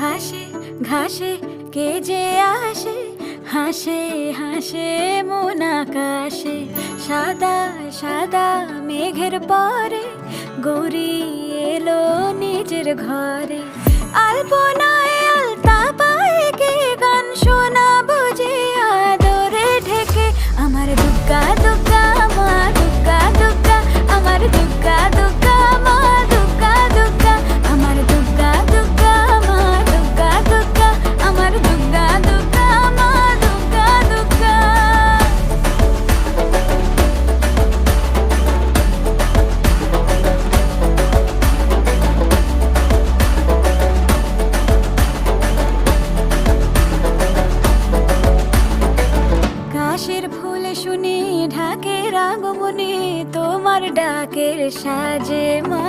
ঘাসে ঘাসে কে যে আসে, হাসে হাসে মন আকাশে। সাদা সাদা মেঘের পরে গৌরী এলো নিজের ঘরে। আলপনায় আলতা পায়ে কে গান শোনাবো যে আদরে ঢেকে। আমার দুগ্গা দুগ্গা মা দুগ্গা দুগ্গা, আমার দুগ্গা দুগ্গা মা দুগ্গা দুগ্গা, আমার দুগ্গা দুগ্গা মা দুগ্গা দুগ্গা, আমার দুগ্গা দুগ্গা মা দুগ্গা দুগ্গা। কাশের ফুল শুনি ঢাকের আগমনে, তোমার ডাকের সাজে মা